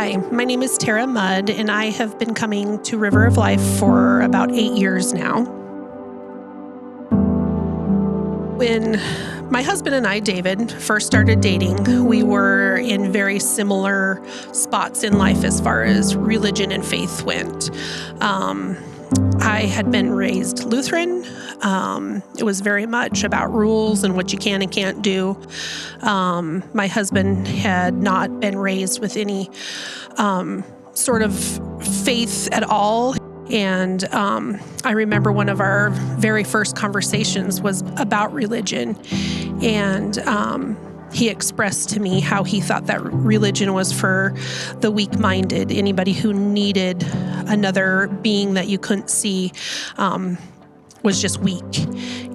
Hi, my name is Tara Mudd, and I have been coming to River of Life for about 8 years now. When my husband and I, David, first started dating, we were in very similar spots in life as far as religion and faith went. I had been raised Lutheran. It was very much about rules and what you can and can't do. My husband had not been raised with any sort of faith at all. And I remember one of our very first conversations was about religion. And he expressed to me how he thought that religion was for the weak-minded, anybody who needed another being that you couldn't see was just weak.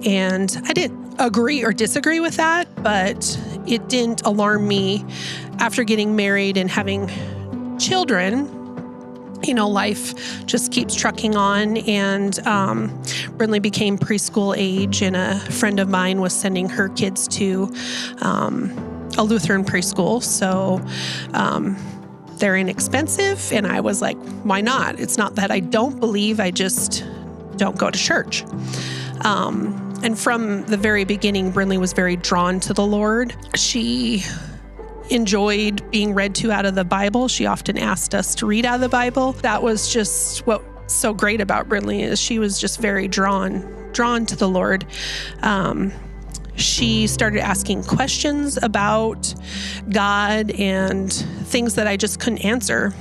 And I didn't agree or disagree with that, but it didn't alarm me after getting married and having children. You know, life just keeps trucking on, and Brindley became preschool age, and a friend of mine was sending her kids to a Lutheran preschool. So they're inexpensive, and I was like, why not? It's not that I don't believe, I just don't go to church. And from the very beginning, Brindley was very drawn to the Lord. She enjoyed being read to out of the Bible. She often asked us to read out of the Bible. That was just what's so great about Brindley, is she was just very drawn to the Lord. She started asking questions about God and things that I just couldn't answer.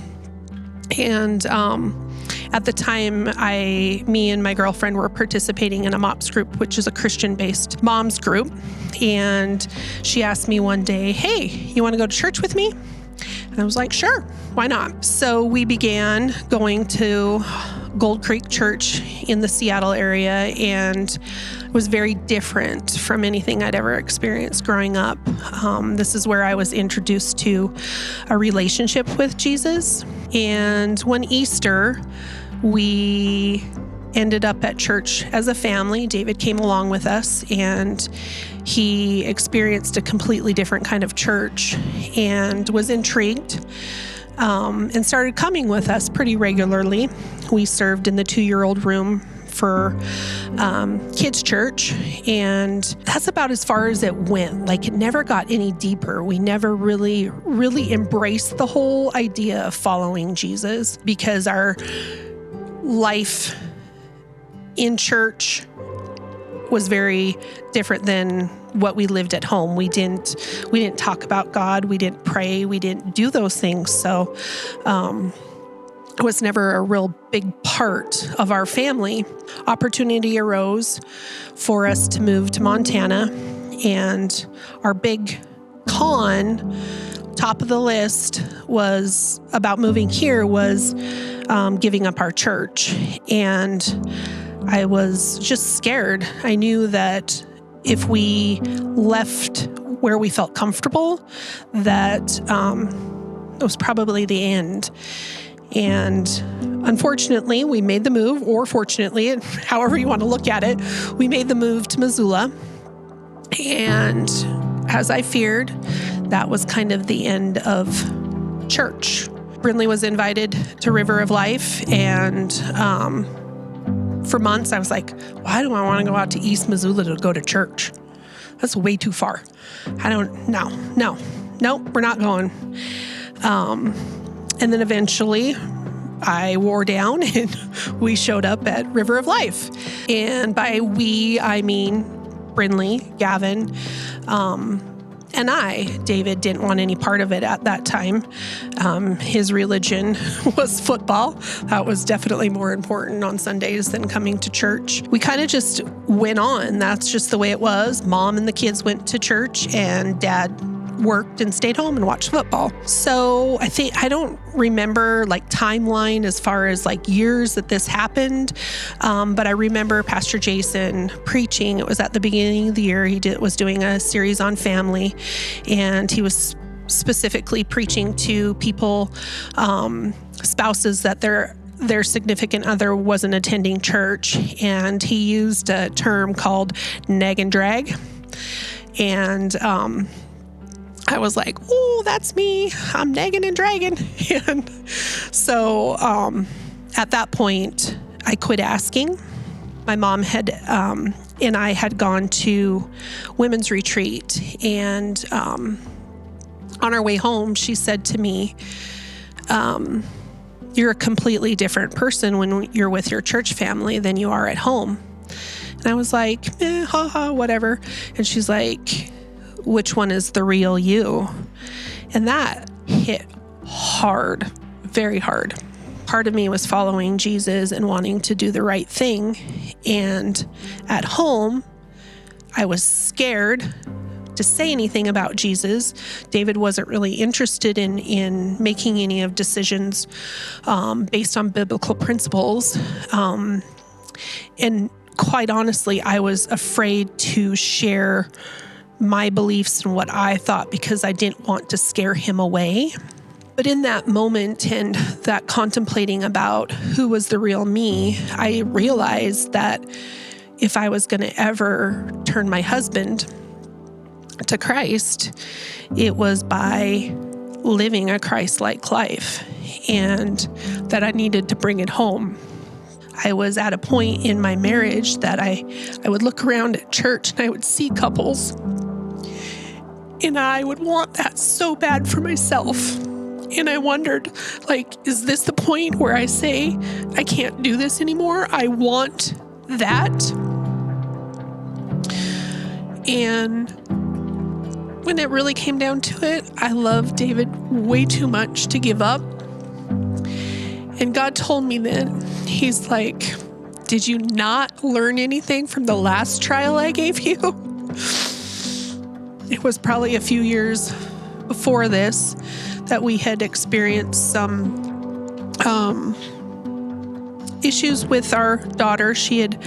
And at the time, me and my girlfriend were participating in a MOPS group, which is a Christian-based moms group. And she asked me one day, hey, you want to go to church with me? And I was like, sure, why not? So we began going to Gold Creek Church in the Seattle area, and it was very different from anything I'd ever experienced growing up. This is where I was introduced to a relationship with Jesus. And one Easter, we ended up at church as a family. David came along with us, and he experienced a completely different kind of church and was intrigued and started coming with us pretty regularly. We served in the 2-year-old room for kids' church, and that's about as far as it went. Like, it never got any deeper. We never really embraced the whole idea of following Jesus, because our life in church was very different than what we lived at home. We didn't talk about God. We didn't pray. We didn't do those things. So it was never a real big part of our family. Opportunity arose for us to move to Montana, and our big top of the list was about moving here was giving up our church. And I was just scared. I knew that if we left where we felt comfortable, that it was probably the end. And unfortunately, we made the move, or fortunately, however you want to look at it, we made the move to Missoula. And as I feared, that was kind of the end of church. Brindley was invited to River of Life, and for months I was like, why do I want to go out to East Missoula to go to church? That's way too far. No, we're not going. And then eventually I wore down and we showed up at River of Life. And by we, I mean Brindley, Gavin, and David, didn't want any part of it at that time. His religion was football. That was definitely more important on Sundays than coming to church. We kind of just went on. That's just the way it was. Mom and the kids went to church, and Dad worked and stayed home and watched football. So I don't remember like timeline as far as like years that this happened. But I remember Pastor Jason preaching. It was at the beginning of the year. He was doing a series on family, and he was specifically preaching to people, spouses that their significant other wasn't attending church. And he used a term called nag and drag. And I was like, oh, that's me. I'm nagging and dragging. And so at that point, I quit asking. My mom had and I had gone to women's retreat, and on our way home, she said to me, you're a completely different person when you're with your church family than you are at home. And I was like, whatever. And she's like, which one is the real you? And that hit hard, very hard. Part of me was following Jesus and wanting to do the right thing. And at home, I was scared to say anything about Jesus. David wasn't really interested in making any of decisions based on biblical principles. And quite honestly, I was afraid to share my beliefs and what I thought because I didn't want to scare him away. But in that moment and that contemplating about who was the real me, I realized that if I was going to ever turn my husband to Christ, it was by living a Christ-like life, and that I needed to bring it home. I was at a point in my marriage that I would look around at church and I would see couples, and I would want that so bad for myself. And I wondered, is this the point where I say, I can't do this anymore? I want that. And when it really came down to it, I loved David way too much to give up. And God told me then, he's like, did you not learn anything from the last trial I gave you? It was probably a few years before this that we had experienced some issues with our daughter. She had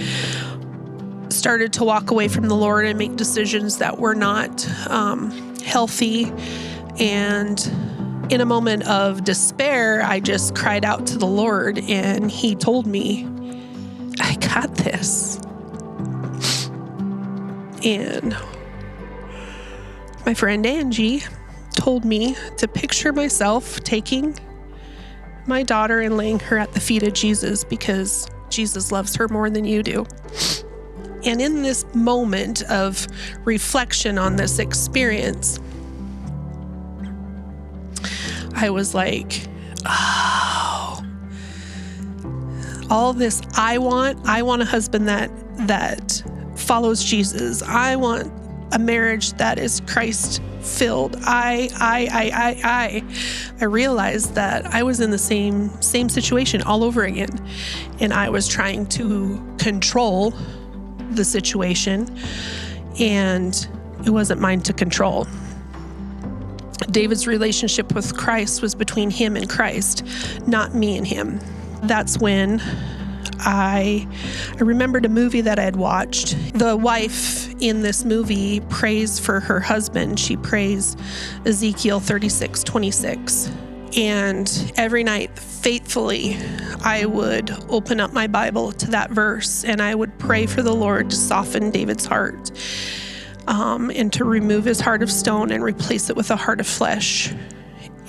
started to walk away from the Lord and make decisions that were not healthy. And in a moment of despair, I just cried out to the Lord, and he told me, I got this. And my friend Angie told me to picture myself taking my daughter and laying her at the feet of Jesus, because Jesus loves her more than you do. And in this moment of reflection on this experience, I was like, oh, all this I want a husband that follows Jesus. I want a marriage that is Christ filled. I realized that I was in the same situation all over again, and I was trying to control the situation, and it wasn't mine to control. David's relationship with Christ was between him and Christ, not me and him. That's when I remembered a movie that I had watched. The wife in this movie prays for her husband. She prays Ezekiel 36:26. And every night, faithfully, I would open up my Bible to that verse, and I would pray for the Lord to soften David's heart, and to remove his heart of stone and replace it with a heart of flesh.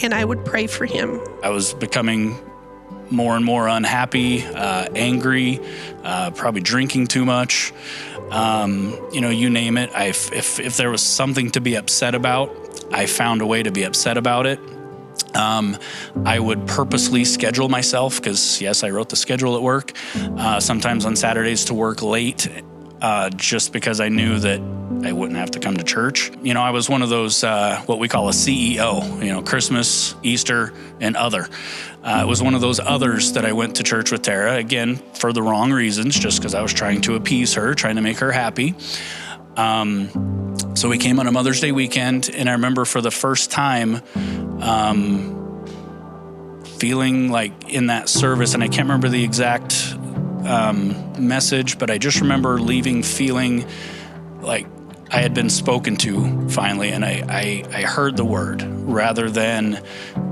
And I would pray for him. I was becoming more and more unhappy, angry, probably drinking too much. You name it. If there was something to be upset about, I found a way to be upset about it. I would purposely schedule myself, because yes, I wrote the schedule at work, sometimes on Saturdays to work late, just because I knew that I wouldn't have to come to church. I was one of those, what we call a CEO, Christmas, Easter, and other. It was one of those others that I went to church with Tara, again, for the wrong reasons, just because I was trying to appease her, trying to make her happy. So we came on a Mother's Day weekend, and I remember for the first time feeling like in that service, and I can't remember the exact message, but I just remember leaving feeling like I had been spoken to finally, and I heard the word rather than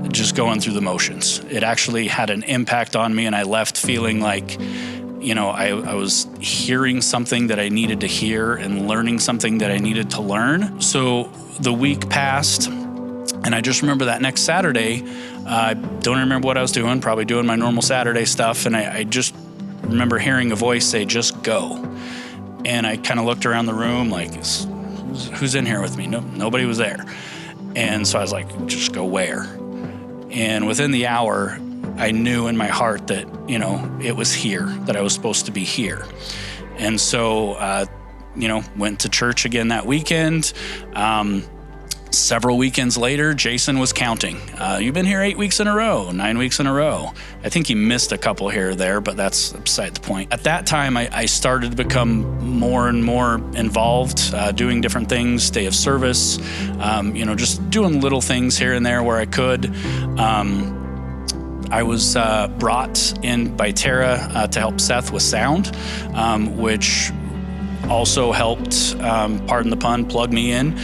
just going through the motions. It actually had an impact on me, and I left feeling like, I was hearing something that I needed to hear and learning something that I needed to learn. So the week passed, And I just remember that next Saturday, I don't remember what I was doing, probably doing my normal Saturday stuff. And I just remember hearing a voice say, just go. And I kind of looked around the room like, who's in here with me? No, nobody was there. And so I was like, just go where? And within the hour, I knew in my heart that, it was here, that I was supposed to be here. And so, went to church again that weekend. Several weekends later, Jason was counting. You've been here 8 weeks in a row, 9 weeks in a row. I think he missed a couple here or there, but that's beside the point. At that time, I started to become more and more involved, doing different things, day of service, just doing little things here and there where I could. I was brought in by Tara to help Seth with sound, which also helped, pardon the pun, plug me in.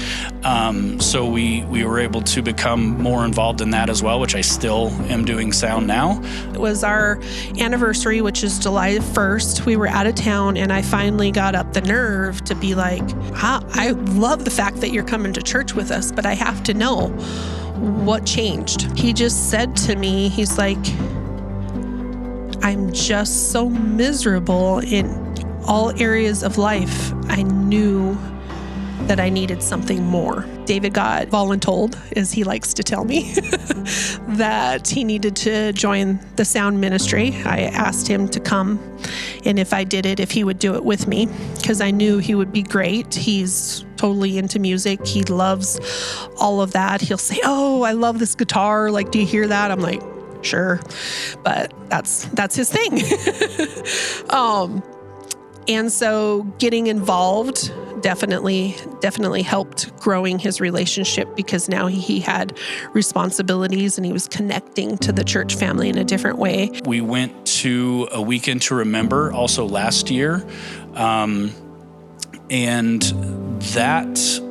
So we were able to become more involved in that as well, which I still am doing sound now. It was our anniversary, which is July 1st. We were out of town, and I finally got up the nerve to be like, I love the fact that you're coming to church with us, but I have to know what changed. He just said to me, he's like, I'm just so miserable in all areas of life. I knew that I needed something more. David got voluntold, as he likes to tell me, that he needed to join the sound ministry. I asked him to come, and if I did it, if he would do it with me, because I knew he would be great. He's totally into music. He loves all of that. He'll say, oh, I love this guitar. Like, do you hear that? I'm like, sure. But that's his thing. And so getting involved definitely helped growing his relationship, because now he had responsibilities and he was connecting to the church family in a different way. We went to a weekend to remember also last year. And that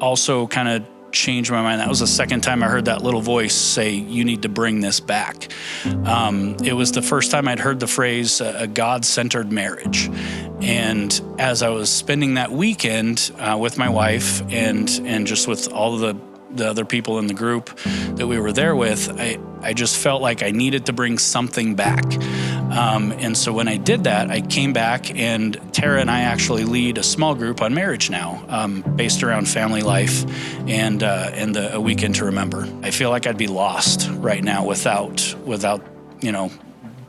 also kind of changed my mind. That was the second time I heard that little voice say, you need to bring this back. It was the first time I'd heard the phrase, a God-centered marriage. And as I was spending that weekend with my wife and just with all of the other people in the group that we were there with, I just felt like I needed to bring something back. And so when I did that, I came back, and Tara and I actually lead a small group on marriage now, based around family life and a weekend to remember. I feel like I'd be lost right now without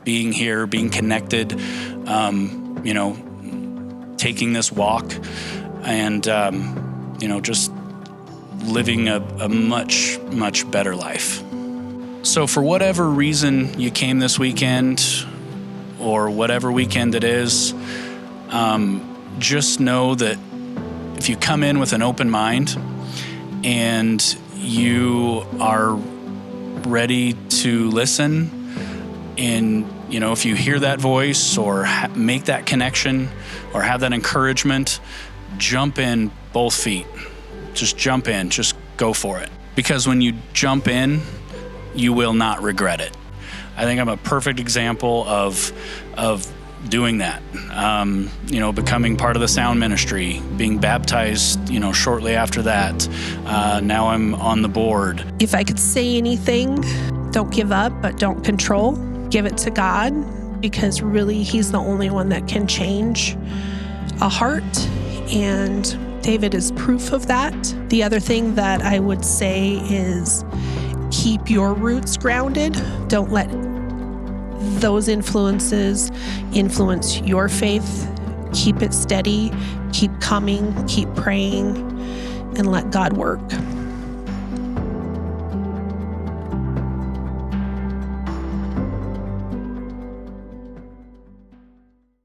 being here, being connected, taking this walk, and just living a much, much better life. So for whatever reason you came this weekend, or whatever weekend it is, just know that if you come in with an open mind and you are ready to listen, and if you hear that voice or make that connection or have that encouragement, jump in both feet. Just jump in, just go for it. Because when you jump in, you will not regret it. I think I'm a perfect example of doing that. Becoming part of the sound ministry, being baptized, shortly after that. Now I'm on the board. If I could say anything, don't give up, but don't control. Give it to God, because really He's the only one that can change a heart. And David is proof of that. The other thing that I would say is keep your roots grounded. Don't let those influences influence your faith. Keep it steady, keep coming, keep praying, and let God work.